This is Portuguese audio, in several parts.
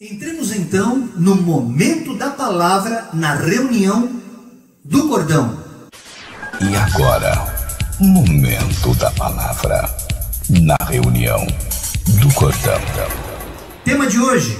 Entremos então no momento da palavra na reunião do cordão. E agora, momento da palavra na reunião do cordão. Tema de hoje: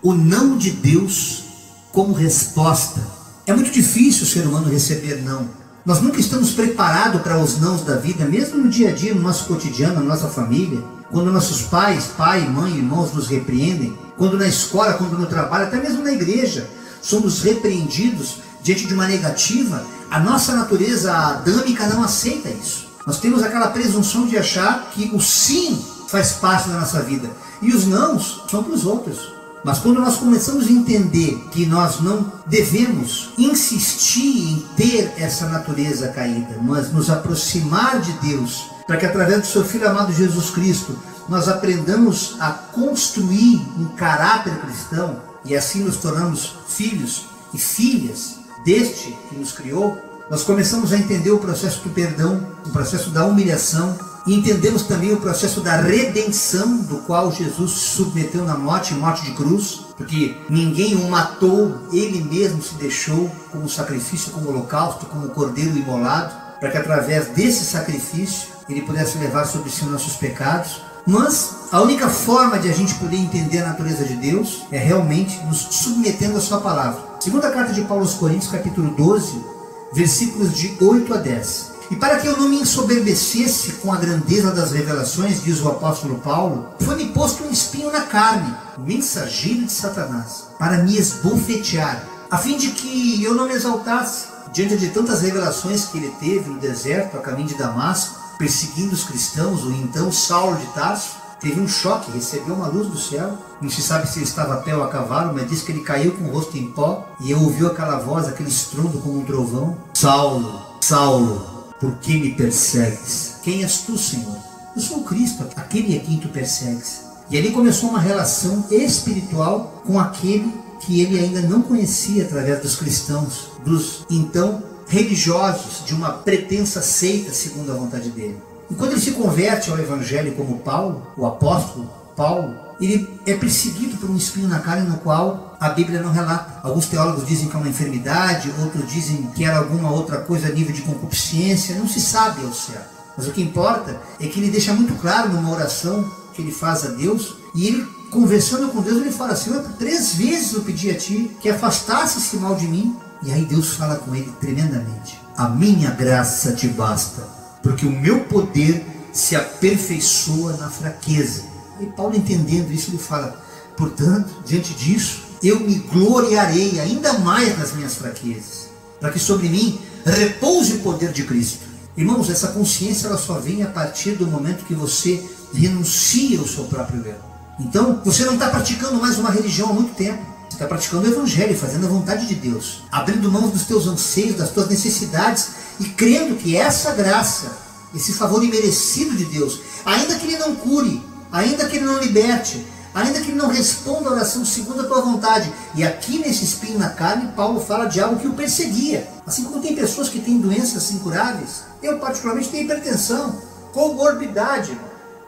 o não de Deus como resposta. É muito difícil o ser humano receber não. Nós nunca estamos preparados para os nãos da vida, mesmo no dia a dia, no nosso cotidiano, na nossa família. Quando nossos pais, pai, mãe, irmãos nos repreendem, quando na escola, quando no trabalho, até mesmo na igreja, somos repreendidos diante de uma negativa, a nossa natureza adâmica não aceita isso. Nós temos aquela presunção de achar que o sim faz parte da nossa vida e os nãos são para os outros. Mas quando nós começamos a entender que nós não devemos insistir em ter essa natureza caída, mas nos aproximar de Deus, para que através do seu Filho amado Jesus Cristo, nós aprendamos a construir um caráter cristão e assim nos tornamos filhos e filhas deste que nos criou, nós começamos a entender o processo do perdão, o processo da humilhação, e entendemos também o processo da redenção, do qual Jesus se submeteu na morte de cruz, porque ninguém o matou, ele mesmo se deixou como sacrifício, como holocausto, como cordeiro imolado, para que através desse sacrifício ele pudesse levar sobre si nossos pecados. Mas a única forma de a gente poder entender a natureza de Deus é realmente nos submetendo à sua palavra. Segunda carta de Paulo aos Coríntios, capítulo 12, versículos de 8 a 10. E para que eu não me ensoberbecesse com a grandeza das revelações, diz o apóstolo Paulo, foi-me posto um espinho na carne, mensageiro de Satanás, para me esbofetear, a fim de que eu não me exaltasse diante de tantas revelações que ele teve no deserto, a caminho de Damasco, perseguindo os cristãos. O então Saulo de Tarso teve um choque, recebeu uma luz do céu, não se sabe se ele estava a pé ou a cavalo, mas diz que ele caiu com o rosto em pó, e ouviu aquela voz, aquele estrondo como um trovão: Saulo, Saulo, por que me persegues? Quem és tu, Senhor? Eu sou o Cristo, aquele a quem tu persegues. E ali começou uma relação espiritual com aquele que ele ainda não conhecia através dos cristãos, dos então religiosos, de uma pretensa seita segundo a vontade dele. E quando ele se converte ao evangelho como Paulo, o apóstolo Paulo, ele é perseguido por um espinho na carne, no qual a Bíblia não relata. Alguns teólogos dizem que é uma enfermidade, outros dizem que era alguma outra coisa a nível de concupiscência, não se sabe ao certo. Mas o que importa é que ele deixa muito claro numa oração que ele faz a Deus, e ele, conversando com Deus, ele fala: Senhor, 3 vezes eu pedi a ti que afastasse esse mal de mim. E aí Deus fala com ele tremendamente: a minha graça te basta, porque o meu poder se aperfeiçoa na fraqueza. E Paulo, entendendo isso, ele fala: portanto, diante disso, eu me gloriarei ainda mais nas minhas fraquezas, para que sobre mim repouse o poder de Cristo. Irmãos, essa consciência ela só vem a partir do momento que você renuncia ao seu próprio eu. Então, você não está praticando mais uma religião há muito tempo. Você está praticando o evangelho, fazendo a vontade de Deus, abrindo mão dos teus anseios, das tuas necessidades, e crendo que essa graça, esse favor imerecido de Deus, ainda que ele não cure, ainda que ele não liberte, ainda que ele não responda a oração segundo a tua vontade. E aqui nesse espinho na carne, Paulo fala de algo que o perseguia. Assim como tem pessoas que têm doenças incuráveis, eu particularmente tenho hipertensão, comorbidade,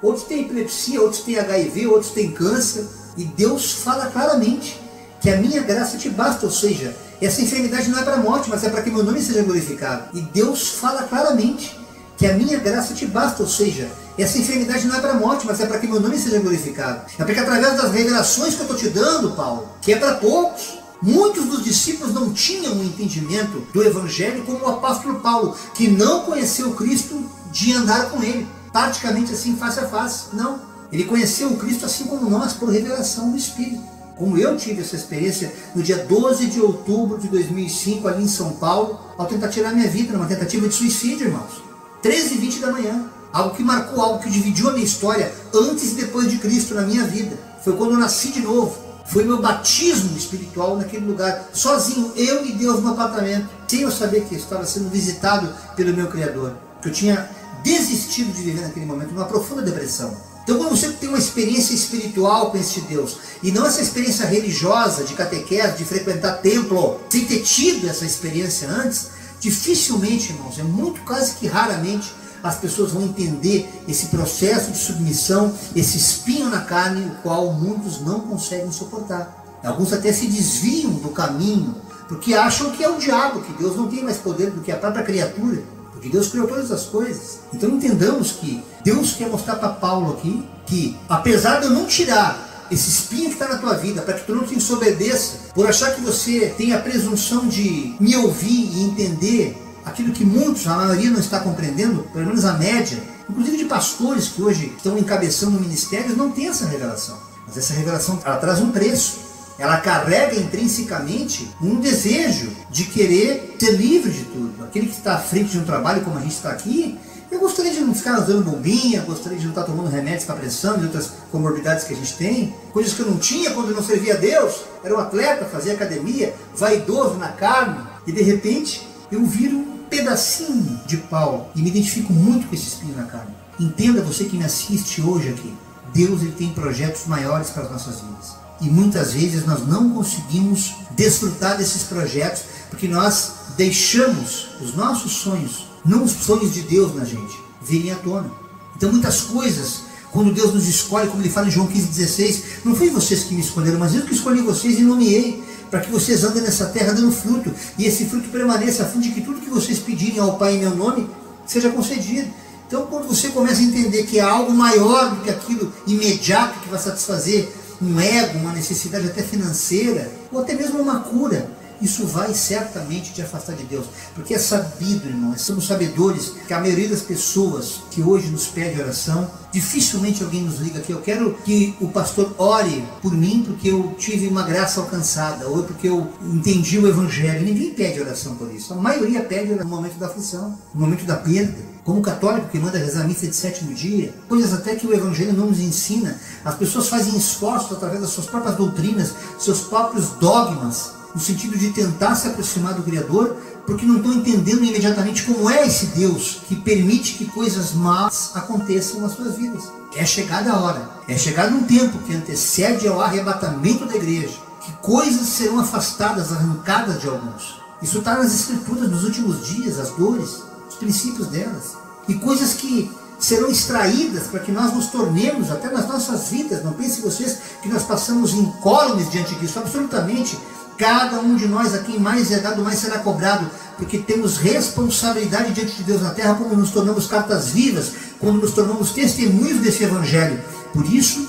outros têm epilepsia, outros têm HIV, outros têm câncer, e Deus fala claramente que a minha graça te basta, ou seja, essa enfermidade não é para a morte, mas é para que meu nome seja glorificado. E Deus fala claramente que a minha graça te basta, ou seja, essa enfermidade não é para a morte, mas é para que meu nome seja glorificado. É porque através das revelações que eu estou te dando, Paulo, que é para poucos, muitos dos discípulos não tinham um entendimento do evangelho como o apóstolo Paulo, que não conheceu Cristo de andar com ele, praticamente assim, face a face. Não, ele conheceu o Cristo assim como nós, por revelação do Espírito. Como eu tive essa experiência no dia 12 de outubro de 2005, ali em São Paulo, ao tentar tirar minha vida, numa tentativa de suicídio, irmãos. 13h20 da manhã. Algo que marcou, algo que dividiu a minha história antes e depois de Cristo na minha vida. Foi quando eu nasci de novo. Foi meu batismo espiritual naquele lugar, sozinho, eu e Deus no apartamento, sem eu saber que eu estava sendo visitado pelo meu Criador. Que eu tinha desistido de viver naquele momento, numa profunda depressão. Então, quando você tem uma experiência espiritual com este Deus, e não essa experiência religiosa, de catequese, de frequentar templo, sem ter tido essa experiência antes, dificilmente, irmãos, é muito quase que raramente, as pessoas vão entender esse processo de submissão, esse espinho na carne, o qual muitos não conseguem suportar. Alguns até se desviam do caminho, porque acham que é o diabo, que Deus não tem mais poder do que a própria criatura, porque Deus criou todas as coisas. Então entendamos que Deus quer mostrar para Paulo aqui, que apesar de eu não tirar esse espinho que está na tua vida, para que tu não te desobedeça, por achar que você tem a presunção de me ouvir e entender aquilo que muitos, a maioria não está compreendendo, pelo menos a média, inclusive de pastores que hoje estão encabeçando ministérios, não tem essa revelação. Mas essa revelação, ela traz um preço. Ela carrega intrinsecamente um desejo de querer ser livre de tudo. Aquele que está à frente de um trabalho como a gente está aqui, eu gostaria de não ficar usando bombinha, gostaria de não estar tomando remédios para pressão e outras comorbidades que a gente tem, coisas que eu não tinha quando eu não servia a Deus. Era um atleta, fazia academia, vaidoso na carne, e de repente eu viro um pedacinho de pau e me identifico muito com esse espinho na carne. Entenda, você que me assiste hoje aqui, Deus, ele tem projetos maiores para as nossas vidas. E muitas vezes nós não conseguimos desfrutar desses projetos porque nós deixamos os nossos sonhos, não os sonhos de Deus na gente, virem à tona. Então muitas coisas, quando Deus nos escolhe, como ele fala em João 15,16, não foi vocês que me escolheram, mas eu que escolhi vocês e nomeei, para que vocês andem nessa terra dando fruto, e esse fruto permaneça, a fim de que tudo que vocês pedirem ao Pai em meu nome, seja concedido. Então quando você começa a entender que há algo maior do que aquilo imediato que vai satisfazer um ego, uma necessidade até financeira, ou até mesmo uma cura, isso vai certamente te afastar de Deus. Porque é sabido, irmão, somos sabedores que a maioria das pessoas que hoje nos pede oração, dificilmente alguém nos liga aqui, eu quero que o pastor ore por mim porque eu tive uma graça alcançada, ou porque eu entendi o Evangelho. Ninguém pede oração por isso. A maioria pede no momento da aflição, no momento da perda. Como católico que manda rezar a missa de 7º dia, coisas até que o Evangelho não nos ensina. As pessoas fazem esforços através das suas próprias doutrinas, seus próprios dogmas, no sentido de tentar se aproximar do Criador, porque não estão entendendo imediatamente como é esse Deus que permite que coisas más aconteçam nas suas vidas. É chegada a hora, é chegado um tempo que antecede ao arrebatamento da igreja, que coisas serão afastadas, arrancadas de alguns. Isso está nas Escrituras dos últimos dias, as dores, os princípios delas, e coisas que serão extraídas para que nós nos tornemos, até nas nossas vidas, não pensem vocês que nós passamos incólumes diante disso, absolutamente. Cada um de nós, a quem mais é dado, mais será cobrado, porque temos responsabilidade diante de Deus na terra, quando nos tornamos cartas vivas, quando nos tornamos testemunhos desse Evangelho. Por isso,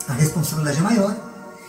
a responsabilidade é maior.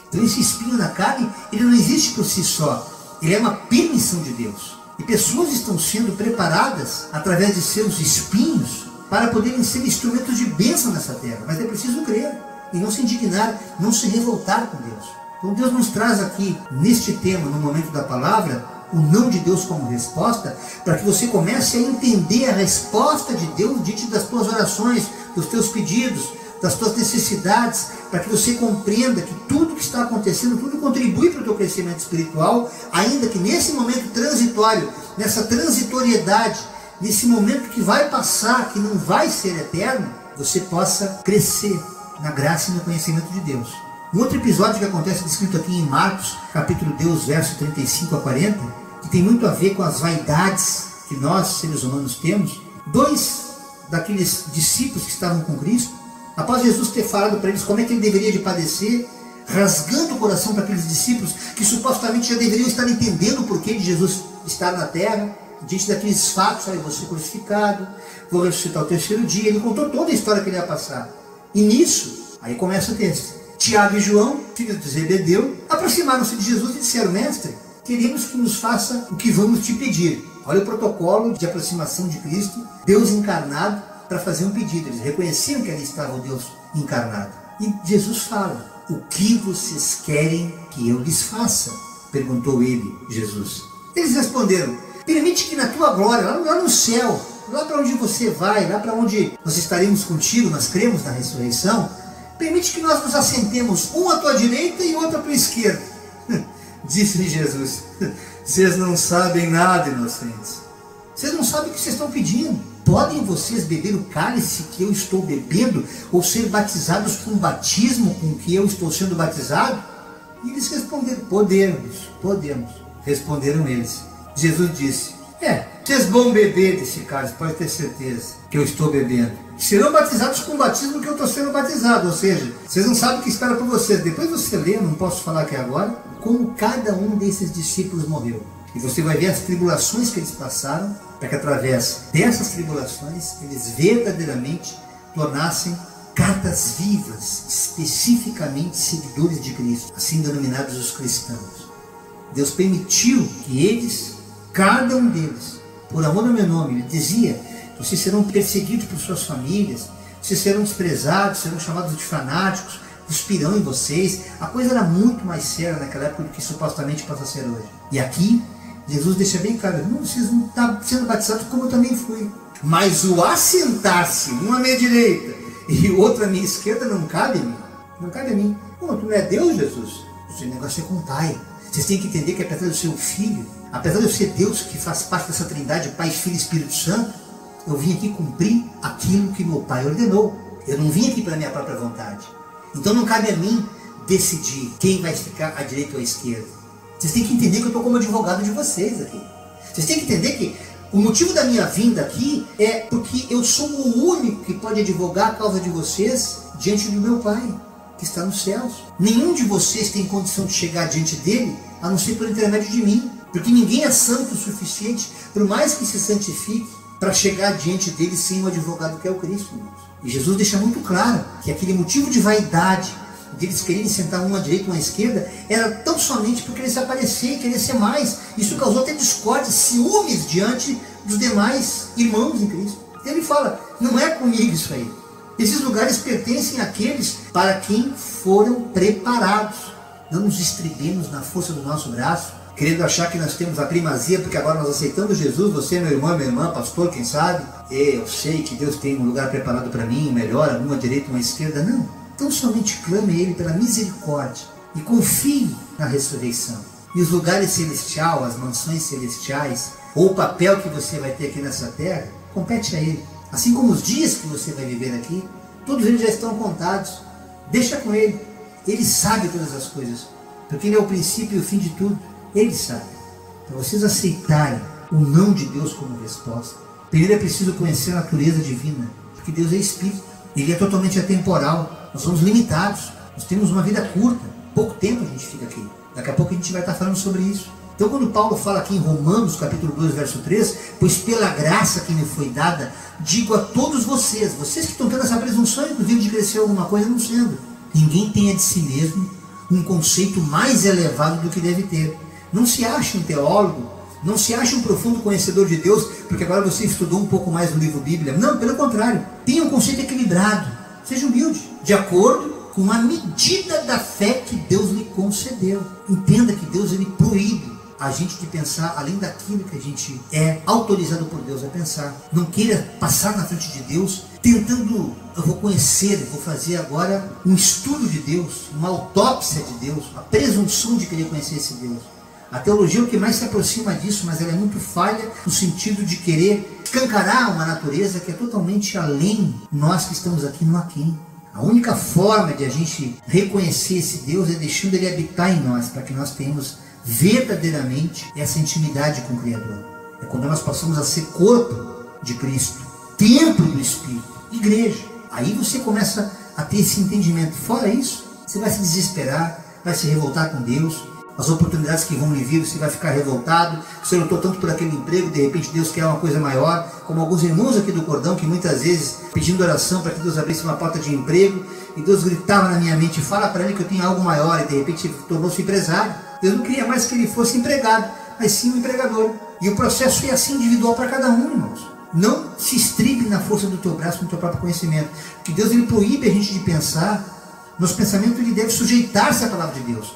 Então esse espinho na carne, ele não existe por si só, ele é uma permissão de Deus. E pessoas estão sendo preparadas, através de seus espinhos, para poderem ser instrumentos de bênção nessa terra. Mas é preciso crer, e não se indignar, não se revoltar com Deus. Então Deus nos traz aqui, neste tema, no momento da palavra, o não de Deus como resposta, para que você comece a entender a resposta de Deus diante das tuas orações, dos teus pedidos, das tuas necessidades, para que você compreenda que tudo que está acontecendo, tudo contribui para o teu crescimento espiritual, ainda que nesse momento transitório, nessa transitoriedade, nesse momento que vai passar, que não vai ser eterno, você possa crescer na graça e no conhecimento de Deus. Um outro episódio que acontece descrito aqui em Marcos, capítulo 2, verso 35 a 40, que tem muito a ver com as vaidades que nós, seres humanos, temos. Dois daqueles discípulos que estavam com Cristo, após Jesus ter falado para eles como é que ele deveria de padecer, rasgando o coração para aqueles discípulos que supostamente já deveriam estar entendendo o porquê de Jesus estar na terra, diante daqueles fatos, vou ser crucificado, vou ressuscitar o 3º dia, ele contou toda a história que ele ia passar. E nisso, aí começa o texto. Tiago e João, filhos de Zebedeu, aproximaram-se de Jesus e disseram: Mestre, queremos que nos faça o que vamos te pedir. Olha o protocolo de aproximação de Cristo, Deus encarnado, para fazer um pedido. Eles reconheciam que ali estava o Deus encarnado. E Jesus fala: o que vocês querem que eu lhes faça? Perguntou ele, Jesus. Eles responderam: permite que na tua glória, lá no céu, lá para onde você vai, lá para onde nós estaremos contigo, nós cremos na ressurreição, permite que nós nos assentemos, um à tua direita e outro à tua esquerda. Disse-lhe Jesus: vocês não sabem nada, inocentes. Vocês não sabem o que vocês estão pedindo. Podem vocês beber o cálice que eu estou bebendo, ou ser batizados com o batismo com que eu estou sendo batizado? E eles responderam: podemos. Responderam eles. Jesus disse: Vocês vão beber desse cálice, pode ter certeza que eu estou bebendo. Serão batizados com o batismo que eu estou sendo batizado, ou seja, vocês não sabem o que espera por vocês. Depois você lê, não posso falar aqui agora, como cada um desses discípulos morreu. E você vai ver as tribulações que eles passaram, para que através dessas tribulações, eles verdadeiramente tornassem cartas vivas, especificamente seguidores de Cristo, assim denominados os cristãos. Deus permitiu que eles, cada um deles, por amor ao meu nome, ele dizia: vocês serão perseguidos por suas famílias, vocês serão desprezados, serão chamados de fanáticos, cuspirão em vocês. A coisa era muito mais séria naquela época do que supostamente passa a ser hoje. E aqui, Jesus deixa bem claro: não, vocês não estão sendo batizados como eu também fui. Mas o assentar-se, um à minha direita e o outro à minha esquerda, não cabe a mim. Não cabe a mim. Pô, tu não é Deus, Jesus? O seu negócio é com o Pai. Vocês têm que entender que apesar de eu ser o Filho, apesar de eu ser Deus que faz parte dessa trindade, Pai, Filho e Espírito Santo, eu vim aqui cumprir aquilo que meu Pai ordenou. Eu não vim aqui pela minha própria vontade. Então não cabe a mim decidir quem vai ficar à direita ou à esquerda. Vocês têm que entender que eu estou como advogado de vocês aqui. Vocês têm que entender que o motivo da minha vinda aqui é porque eu sou o único que pode advogar a causa de vocês diante do meu Pai, que está nos céus. Nenhum de vocês tem condição de chegar diante dele, a não ser por intermédio de mim. Porque ninguém é santo o suficiente, por mais que se santifique, para chegar diante dele sem o advogado que é o Cristo. E Jesus deixa muito claro que aquele motivo de vaidade, de eles quererem sentar um à direita e um à esquerda, era tão somente porque eles aparecer e querer ser mais. Isso causou até discórdia, ciúmes diante dos demais irmãos em Cristo. Então ele fala: não é comigo isso aí. Esses lugares pertencem àqueles para quem foram preparados. Não nos estribemos na força do nosso braço, querendo achar que nós temos a primazia, porque agora nós aceitamos Jesus, você, meu irmão, minha irmã, pastor, quem sabe? Eu sei que Deus tem um lugar preparado para mim, melhor, uma à direita, uma à esquerda. Não. Então somente clame a Ele pela misericórdia e confie na ressurreição. E os lugares celestiais, as mansões celestiais, ou o papel que você vai ter aqui nessa terra, compete a Ele. Assim como os dias que você vai viver aqui, todos eles já estão contados. Deixa com Ele. Ele sabe todas as coisas, porque Ele é o princípio e o fim de tudo. Ele sabe. Para vocês aceitarem o não de Deus como resposta, primeiro é preciso conhecer a natureza divina, porque Deus é Espírito. Ele é totalmente atemporal. Nós somos limitados. Nós temos uma vida curta. Pouco tempo a gente fica aqui. Daqui a pouco a gente vai estar falando sobre isso. Então quando Paulo fala aqui em Romanos capítulo 2, verso 3, pois pela graça que me foi dada, digo a todos vocês que estão tendo essa presunção, inclusive de crescer alguma coisa, não sendo. Ninguém tenha de si mesmo um conceito mais elevado do que deve ter. Não se ache um teólogo, não se ache um profundo conhecedor de Deus, porque agora você estudou um pouco mais do livro Bíblia. Não, pelo contrário. Tenha um conceito equilibrado. Seja humilde, de acordo com a medida da fé que Deus lhe concedeu. Entenda que Deus, ele proíbe a gente de pensar além daquilo que a gente é autorizado por Deus a pensar. Não queira passar na frente de Deus tentando: eu vou conhecer, eu vou fazer agora um estudo de Deus, uma autópsia de Deus, a presunção de querer conhecer esse Deus. A teologia é o que mais se aproxima disso, mas ela é muito falha no sentido de querer escancarar uma natureza que é totalmente além. Nós que estamos aqui no aquém. A única forma de a gente reconhecer esse Deus é deixando Ele habitar em nós, para que nós tenhamos verdadeiramente essa intimidade com o Criador. É quando nós passamos a ser corpo de Cristo, templo do Espírito, igreja. Aí você começa a ter esse entendimento. Fora isso, você vai se desesperar, vai se revoltar com Deus. As oportunidades que vão lhe vir, você vai ficar revoltado. Você lutou tanto por aquele emprego, de repente Deus quer uma coisa maior. Como alguns irmãos aqui do cordão, que muitas vezes pedindo oração para que Deus abrisse uma porta de emprego, e Deus gritava na minha mente: fala para ele que eu tenho algo maior. E de repente ele tornou-se empresário. Deus não queria mais que ele fosse empregado, mas sim um empregador. E o processo é assim individual para cada um, irmãos. Não se estribe na força do teu braço, no teu próprio conhecimento. Porque Deus, ele proíbe a gente de pensar. Nosso pensamento, ele deve sujeitar-se à palavra de Deus.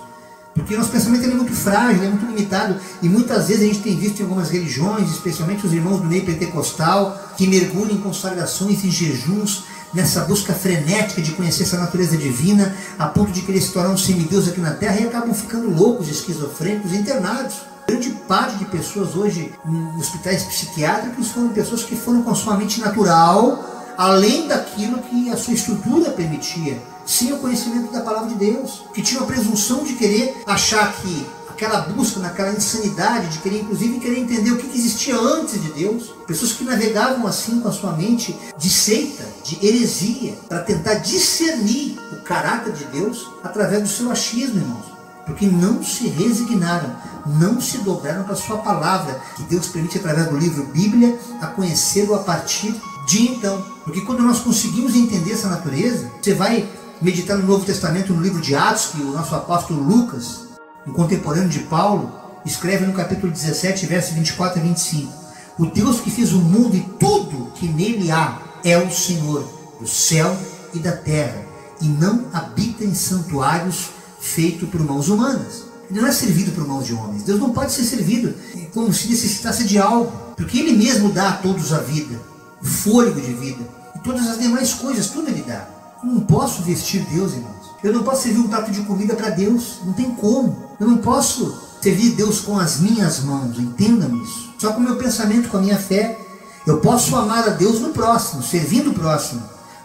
Porque nosso pensamento, ele é muito frágil, é muito limitado. E muitas vezes a gente tem visto em algumas religiões, especialmente os irmãos do meio pentecostal, que mergulham em consagrações e jejuns, nessa busca frenética de conhecer essa natureza divina, a ponto de querer se tornar um semideus aqui na terra, e acabam ficando loucos, esquizofrênicos, internados. Grande parte de pessoas hoje em hospitais psiquiátricos foram pessoas que foram com sua mente natural, além daquilo que a sua estrutura permitia, sem o conhecimento da palavra de Deus, que tinham a presunção de querer achar que aquela busca, naquela insanidade de querer, inclusive, querer entender o que existia antes de Deus. Pessoas que navegavam assim com a sua mente de seita, de heresia, para tentar discernir o caráter de Deus através do seu achismo, irmãos. Porque não se resignaram, não se dobraram para a sua palavra, que Deus permite através do livro Bíblia, a conhecê-lo a partir de então. Porque quando nós conseguimos entender essa natureza, você vai meditar no Novo Testamento, no livro de Atos, que o nosso apóstolo Lucas, um contemporâneo de Paulo, escreve no capítulo 17, versos 24 a 25. O Deus que fez o mundo e tudo que nele há é o Senhor do céu e da terra, e não habita em santuários feitos por mãos humanas. Ele não é servido por mãos de homens. Deus não pode ser servido como se necessitasse de algo, porque Ele mesmo dá a todos a vida, o fôlego de vida, e todas as demais coisas, tudo Ele dá. Eu não posso vestir Deus, irmãos. Eu não posso servir um prato de comida para Deus. Não tem como. Eu não posso servir Deus com as minhas mãos. Entendam isso. Só com o meu pensamento, com a minha fé. Eu posso amar a Deus no próximo, servindo o próximo,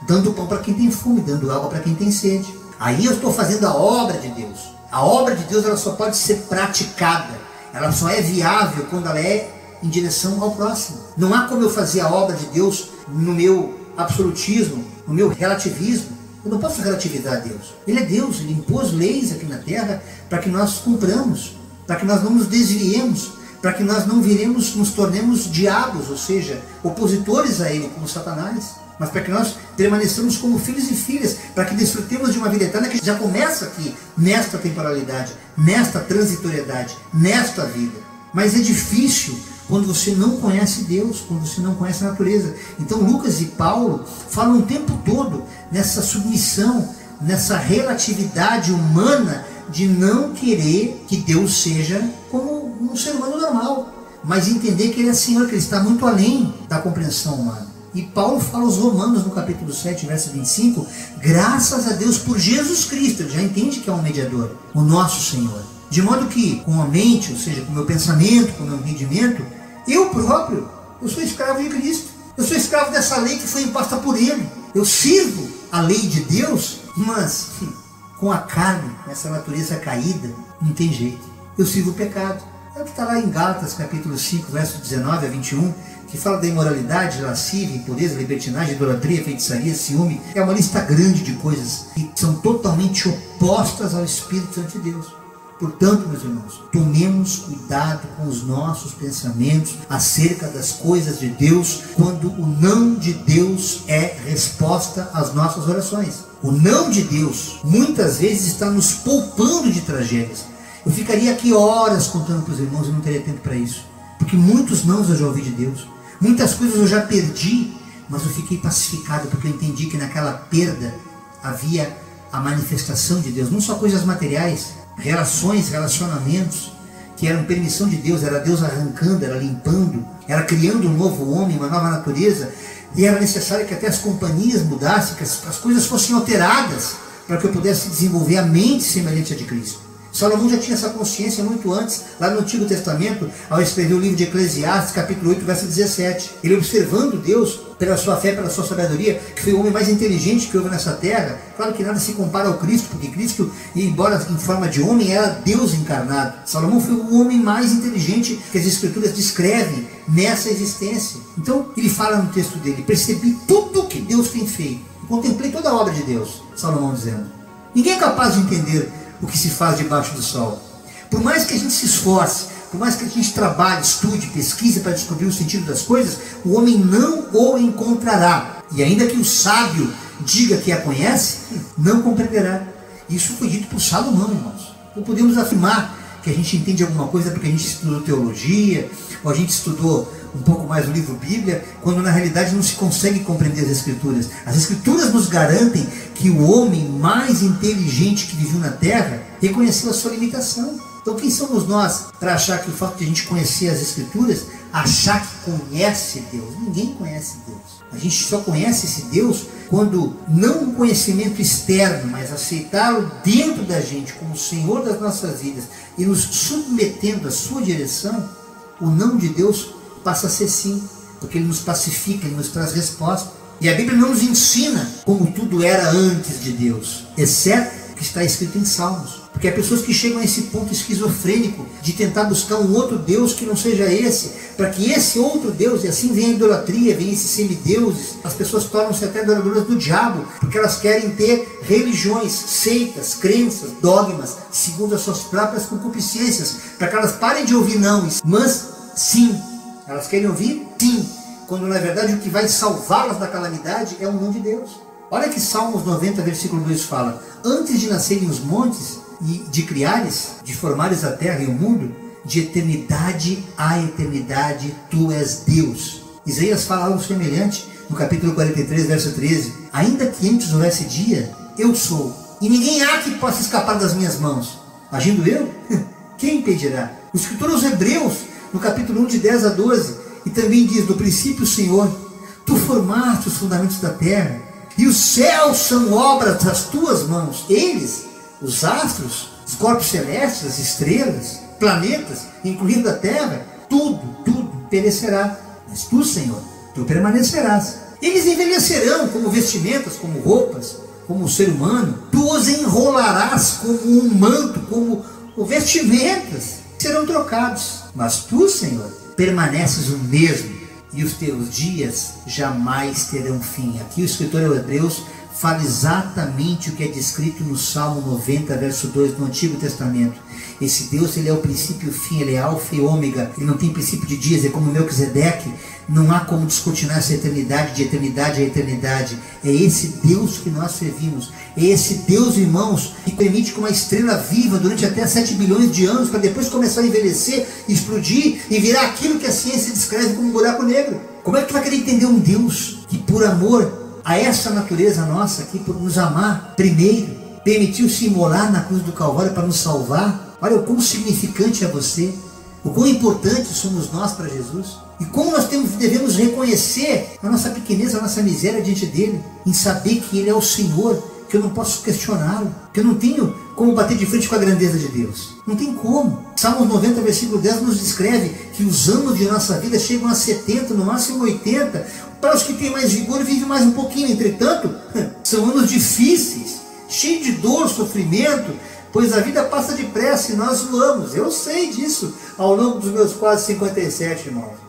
dando pão para quem tem fome, dando água para quem tem sede. Aí eu estou fazendo a obra de Deus. A obra de Deus, ela só pode ser praticada. Ela só é viável quando ela é em direção ao próximo. Não há como eu fazer a obra de Deus no meu absolutismo, no meu relativismo. Eu não posso relativizar a Deus. Ele é Deus, Ele impôs leis aqui na terra para que nós cumpramos, para que nós não nos desviemos, para que nós não viremos, nos tornemos diabos, ou seja, opositores a Ele, como Satanás, mas para que nós permaneçamos como filhos e filhas, para que desfrutemos de uma vida eterna que já começa aqui, nesta temporalidade, nesta transitoriedade, nesta vida. Mas é difícil quando você não conhece Deus, quando você não conhece a natureza. Então Lucas e Paulo falam o tempo todo nessa submissão, nessa relatividade humana de não querer que Deus seja como um ser humano normal, mas entender que Ele é Senhor, que Ele está muito além da compreensão humana. E Paulo fala aos Romanos no capítulo 7, verso 25, graças a Deus por Jesus Cristo. Ele já entende que é um mediador, o nosso Senhor. De modo que, com a mente, ou seja, com o meu pensamento, com o meu entendimento, eu próprio, eu sou escravo de Cristo. Eu sou escravo dessa lei que foi imposta por Ele. Eu sirvo a lei de Deus, mas com a carne, essa natureza caída, não tem jeito. Eu sirvo o pecado. É o que está lá em Gálatas, capítulo 5, verso 19 a 21, que fala da imoralidade, lascívia, impureza, libertinagem, idolatria, feitiçaria, ciúme. É uma lista grande de coisas que são totalmente opostas ao Espírito Santo de Deus. Portanto, meus irmãos, tomemos cuidado com os nossos pensamentos acerca das coisas de Deus, quando o não de Deus é resposta às nossas orações. O não de Deus, muitas vezes, está nos poupando de tragédias. Eu ficaria aqui horas contando para os irmãos e não teria tempo para isso. Porque muitos nãos eu já ouvi de Deus. Muitas coisas eu já perdi, mas eu fiquei pacificado porque eu entendi que naquela perda havia a manifestação de Deus. Não só coisas materiais, relações, relacionamentos, que eram permissão de Deus, era Deus arrancando, era limpando, era criando um novo homem, uma nova natureza, e era necessário que até as companhias mudassem, que as coisas fossem alteradas, para que eu pudesse desenvolver a mente semelhante à de Cristo. Salomão já tinha essa consciência muito antes, lá no Antigo Testamento, ao escrever o livro de Eclesiastes, capítulo 8, verso 17. Ele observando Deus, pela sua fé, pela sua sabedoria, que foi o homem mais inteligente que houve nessa terra. Claro que nada se compara ao Cristo, porque Cristo, embora em forma de homem, era Deus encarnado. Salomão foi o homem mais inteligente que as Escrituras descrevem nessa existência. Então, ele fala no texto dele, percebi tudo o que Deus tem feito. Contemplei toda a obra de Deus, Salomão dizendo. Ninguém é capaz de entender o que se faz debaixo do sol. Por mais que a gente se esforce, por mais que a gente trabalhe, estude, pesquise para descobrir o sentido das coisas, o homem não o encontrará. E ainda que o sábio diga que a conhece, não compreenderá. Isso foi dito por Salomão, irmãos. Não podemos afirmar que a gente entende alguma coisa porque a gente estudou teologia, ou a gente estudou um pouco mais o livro Bíblia, quando na realidade não se consegue compreender as Escrituras. As Escrituras nos garantem que o homem mais inteligente que viveu na Terra reconheceu a sua limitação. Então quem somos nós para achar que o fato de a gente conhecer as Escrituras, achar que conhece Deus? Ninguém conhece Deus. A gente só conhece esse Deus quando não um conhecimento externo, mas aceitá-lo dentro da gente como Senhor das nossas vidas e nos submetendo à sua direção. O não de Deus passa a ser sim, porque Ele nos pacifica, Ele nos traz resposta. E a Bíblia não nos ensina como tudo era antes de Deus, exceto o que está escrito em Salmos. Porque há pessoas que chegam a esse ponto esquizofrênico de tentar buscar um outro Deus que não seja esse, para que esse outro Deus, e assim vem a idolatria, vem esses semideuses, as pessoas tornam-se até adoradoras do diabo, porque elas querem ter religiões, seitas, crenças, dogmas, segundo as suas próprias concupiscências, para que elas parem de ouvir não, mas sim. Elas querem ouvir sim, quando na verdade o que vai salvá-las da calamidade é o não de Deus. Olha que Salmos 90, versículo 2 fala: antes de nascerem os montes, e de criares, de formares a terra e o mundo, de eternidade a eternidade, tu és Deus. Isaías fala algo semelhante no capítulo 43, verso 13: ainda que antes houvesse dia, eu sou, e ninguém há que possa escapar das minhas mãos. Agindo eu, quem impedirá? O escritor aos Hebreus, no capítulo 1, de 10 a 12, e também diz: no princípio, Senhor, tu formaste os fundamentos da terra, e os céus são obras das tuas mãos. Eles, os astros, os corpos celestes, as estrelas, planetas, incluindo a terra, tudo perecerá. Mas tu, Senhor, tu permanecerás. Eles envelhecerão como vestimentas, como roupas, como o ser humano. Tu os enrolarás como um manto, como vestimentas. Serão trocados. Mas tu, Senhor, permaneces o mesmo, e os teus dias jamais terão fim. Aqui o escritor aos Hebreus fala exatamente o que é descrito no Salmo 90, verso 2 do Antigo Testamento. Esse Deus, ele é o princípio e o fim, ele é alfa e ômega, ele não tem princípio de dias, é como Melquisedeque. Não há como descortinar essa eternidade, de eternidade a eternidade. É esse Deus que nós servimos, é esse Deus, irmãos, que permite que uma estrela viva durante até 7 bilhões de anos, para depois começar a envelhecer, explodir e virar aquilo que a ciência descreve como um buraco negro. Como é que tu vai querer entender um Deus que, por amor a essa natureza nossa aqui, por nos amar primeiro, permitiu-se imolar na cruz do Calvário para nos salvar? Olha o quão significante é você, o quão importante somos nós para Jesus, e como nós devemos reconhecer a nossa pequenez, a nossa miséria diante dele, em saber que ele é o Senhor, que eu não posso questioná-lo, que eu não tenho como bater de frente com a grandeza de Deus. Não tem como. Salmos 90, versículo 10 nos descreve que os anos de nossa vida chegam a 70, no máximo 80. Para os que têm mais vigor, vivem mais um pouquinho. Entretanto, são anos difíceis, cheios de dor, sofrimento, pois a vida passa depressa e nós voamos. Eu sei disso ao longo dos meus quase 57, irmãos.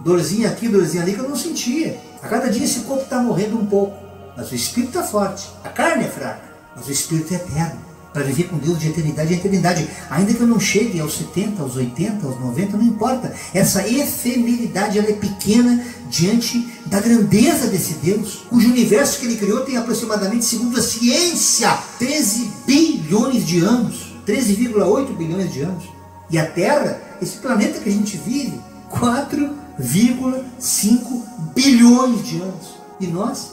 Dorzinha aqui, dorzinha ali, que eu não sentia. A cada dia esse corpo está morrendo um pouco, mas o espírito está forte. A carne é fraca, mas o espírito é eterno, para viver com Deus de eternidade em eternidade. Ainda que eu não chegue aos 70, aos 80, aos 90, não importa. Essa efemeridade, ela é pequena diante da grandeza desse Deus, cujo universo que ele criou tem aproximadamente, segundo a ciência, 13 bilhões de anos, 13,8 bilhões de anos. E a Terra, esse planeta que a gente vive, 4,5 bilhões de anos. E nós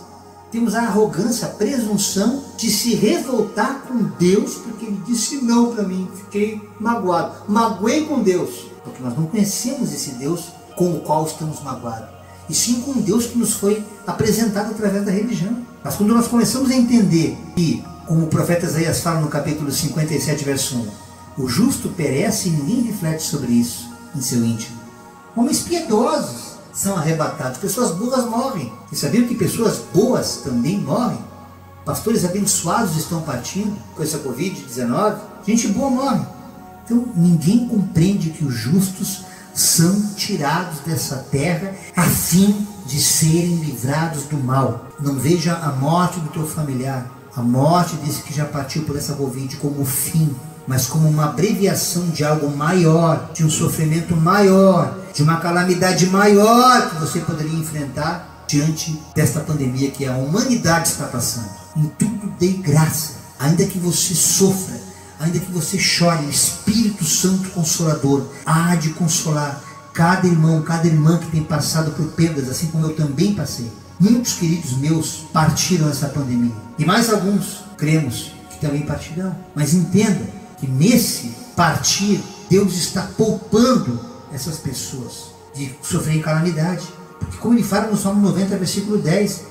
temos a arrogância, a presunção de se revoltar com Deus, porque ele disse não para mim. Fiquei magoado, magoei com Deus, porque nós não conhecemos esse Deus com o qual estamos magoados, e sim com um Deus que nos foi apresentado através da religião. Mas quando nós começamos a entender que, como o profeta Isaías fala no capítulo 57, verso 1, o justo perece e ninguém reflete sobre isso em seu íntimo. Homens piedosos são arrebatados, pessoas burras morrem. E sabiam que pessoas boas também morrem? Pastores abençoados estão partindo com essa Covid-19. Gente boa morre. Então ninguém compreende que os justos são tirados dessa terra a fim de serem livrados do mal. Não veja a morte do teu familiar, a morte desse que já partiu por essa Covid como o fim, mas como uma abreviação de algo maior, de um sofrimento maior, de uma calamidade maior que você poderia enfrentar diante desta pandemia que a humanidade está passando. Em tudo dê graça, ainda que você sofra, ainda que você chore, o Espírito Santo Consolador há de consolar cada irmão, cada irmã que tem passado por perdas, assim como eu também passei. Muitos queridos meus partiram essa pandemia, e mais alguns, cremos, que também partirão. Mas entenda que nesse partir, Deus está poupando essas pessoas de sofrer calamidade, porque como ele fala no Salmo 90, versículo 10,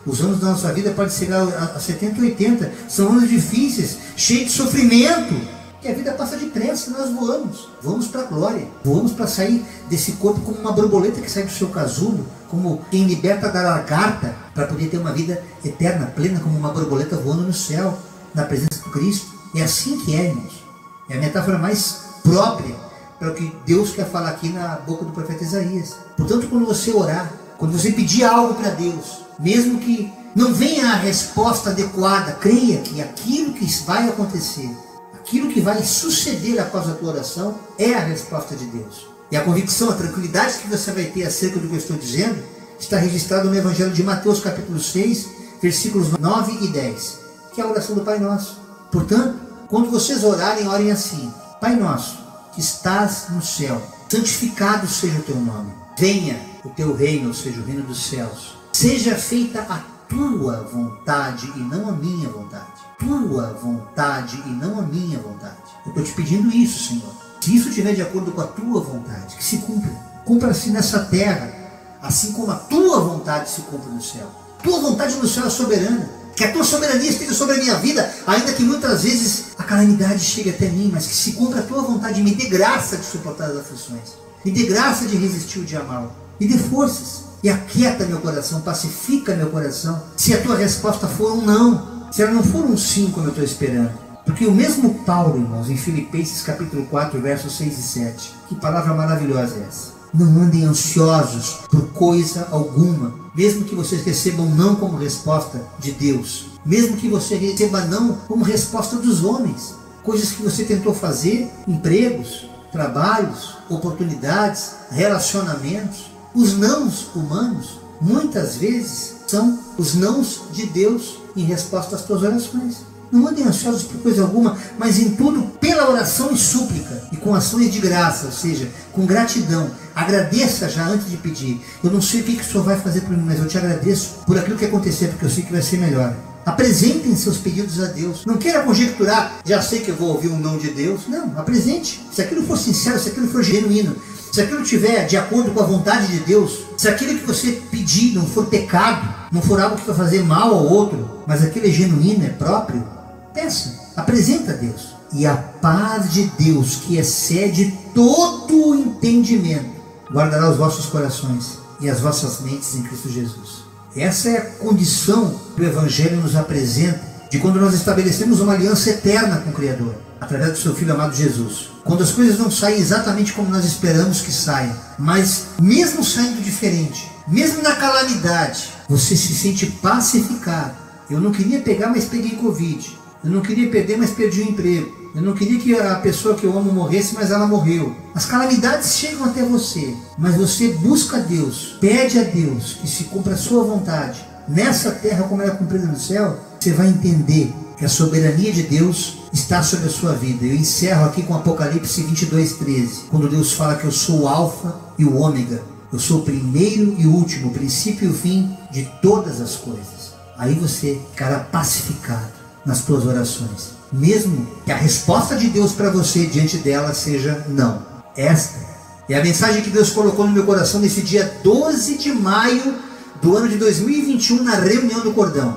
os anos da nossa vida podem chegar a 70, 80, são anos difíceis, cheios de sofrimento, que a vida passa depressa, nós voamos para a glória, voamos para sair desse corpo como uma borboleta que sai do seu casulo, como quem liberta da lagarta, para poder ter uma vida eterna, plena, como uma borboleta voando no céu, na presença do Cristo. É assim que é, irmãos. É a metáfora mais própria para o que Deus quer falar aqui na boca do profeta Isaías. Portanto, quando você orar, quando você pedir algo para Deus, mesmo que não venha a resposta adequada, creia que aquilo que vai acontecer, aquilo que vai suceder após a tua oração, é a resposta de Deus. E a convicção, a tranquilidade que você vai ter acerca do que eu estou dizendo, está registrado no Evangelho de Mateus, capítulo 6, versículos 9 e 10, que é a oração do Pai Nosso. Portanto, quando vocês orarem, orem assim: Pai Nosso, que estás no céu, santificado seja o teu nome. Venha o teu reino, ou seja, o reino dos céus. Seja feita a tua vontade e não a minha vontade. Tua vontade e não a minha vontade. Eu estou te pedindo isso, Senhor. Se isso estiver de acordo com a tua vontade, que se cumpra. Cumpra-se nessa terra, assim como a tua vontade se cumpre no céu. Tua vontade no céu é soberana. Que a tua soberania esteja sobre a minha vida, ainda que muitas vezes a calamidade chegue até mim, mas que se cumpra a tua vontade, me dê graça de suportar as aflições, me dê graça de resistir o dia mau, me dê forças, e aquieta meu coração, pacifica meu coração, se a tua resposta for um não, se ela não for um sim como eu estou esperando. Porque o mesmo Paulo, irmãos, em Filipenses capítulo 4, versos 6 e 7, que palavra maravilhosa é essa? Não andem ansiosos por coisa alguma, mesmo que vocês recebam não como resposta de Deus, mesmo que você receba não como resposta dos homens, coisas que você tentou fazer, empregos, trabalhos, oportunidades, relacionamentos. Os nãos humanos, muitas vezes, são os nãos de Deus em resposta às tuas orações. Não andem ansiosos por coisa alguma, mas em tudo pela oração e súplica, e com ações de graça, ou seja, com gratidão. Agradeça já antes de pedir. Eu não sei o que o Senhor vai fazer por mim, mas eu te agradeço por aquilo que acontecer, porque eu sei que vai ser melhor. Apresentem seus pedidos a Deus. Não queira conjecturar, já sei que eu vou ouvir um não de Deus. Não, apresente. Se aquilo for sincero, se aquilo for genuíno, se aquilo estiver de acordo com a vontade de Deus, se aquilo que você pedir não for pecado, não for algo que vai fazer mal ao outro, mas aquilo é genuíno, é próprio, peça, apresenta a Deus. E a paz de Deus, que excede todo o entendimento, guardará os vossos corações e as vossas mentes em Cristo Jesus. Essa é a condição que o Evangelho nos apresenta de quando nós estabelecemos uma aliança eterna com o Criador, através do seu Filho amado Jesus. Quando as coisas não saem exatamente como nós esperamos que saiam, mas mesmo saindo diferente, mesmo na calamidade, você se sente pacificado. Eu não queria pegar, mas peguei Covid. Eu não queria perder, mas perdi o emprego. Eu não queria que a pessoa que eu amo morresse, mas ela morreu. As calamidades chegam até você, mas você busca a Deus, pede a Deus que se cumpra a sua vontade, nessa terra como ela é cumprida no céu. Você vai entender que a soberania de Deus está sobre a sua vida. Eu encerro aqui com Apocalipse 22:13, quando Deus fala que eu sou o alfa e o ômega, eu sou o primeiro e o último, o princípio e o fim de todas as coisas. Aí você ficará pacificado nas tuas orações, mesmo que a resposta de Deus para você diante dela seja não. Esta é a mensagem que Deus colocou no meu coração nesse dia 12 de maio do ano de 2021, na reunião do Cordão.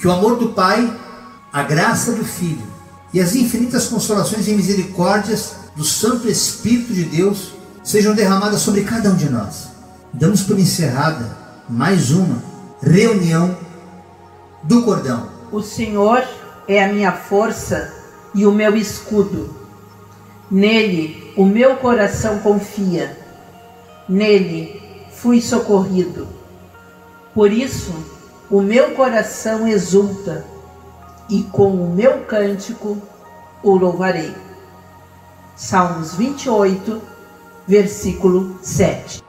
Que o amor do Pai, a graça do Filho e as infinitas consolações e misericórdias do Santo Espírito de Deus sejam derramadas sobre cada um de nós. Damos por encerrada mais uma reunião do Cordão. O Senhor é a minha força e o meu escudo. Nele o meu coração confia. Nele fui socorrido. Por isso o meu coração exulta e com o meu cântico o louvarei. Salmos 28, versículo 7.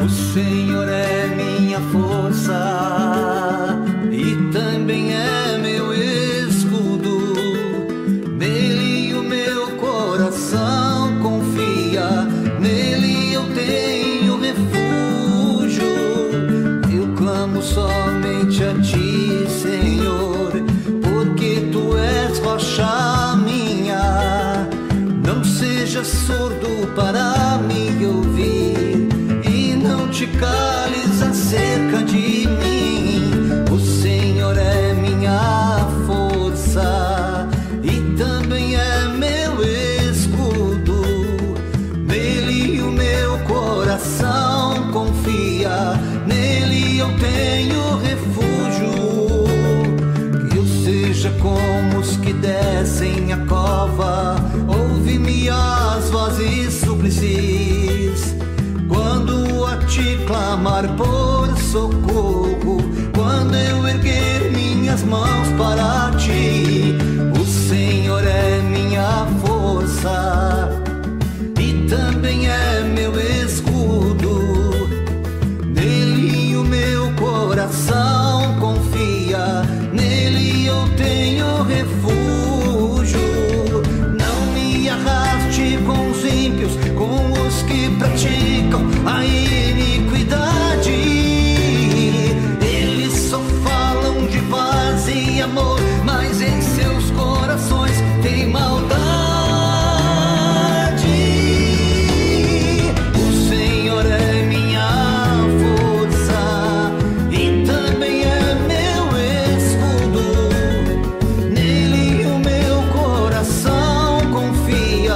O Senhor é minha força e também é meu escudo. Nele o meu coração confia, nele eu tenho refúgio. Eu clamo somente a ti, Senhor, porque tu és rocha minha. Não seja surdo para me ouvir, não te cales acerca de mim. O Senhor é minha força e também clamar por socorro, quando eu erguer minhas mãos para ti. O Senhor é minha força e também é meu escudo. Nele o meu coração confia, nele eu tenho refúgio. Não me arraste com os ímpios, com os que praticam a iniquidade. Eles só falam de paz e amor, mas em seus corações tem maldade. O Senhor é minha força e também é meu escudo. Nele o meu coração confia,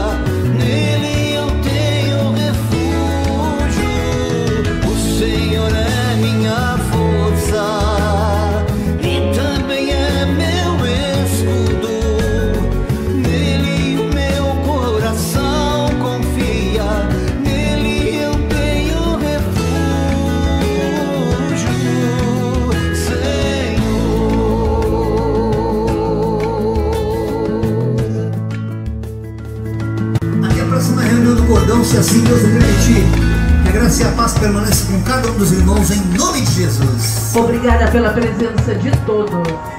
nele eu tenho refúgio. O Senhor é minha força e também é meu escudo. Nele o meu coração confia, nele eu tenho refúgio, Senhor. Até a próxima reunião do Cordão, se assim Deus o permitir. Que a graça e a paz permaneçam com cada um dos irmãos, em nome de Jesus. Obrigada pela presença de todos.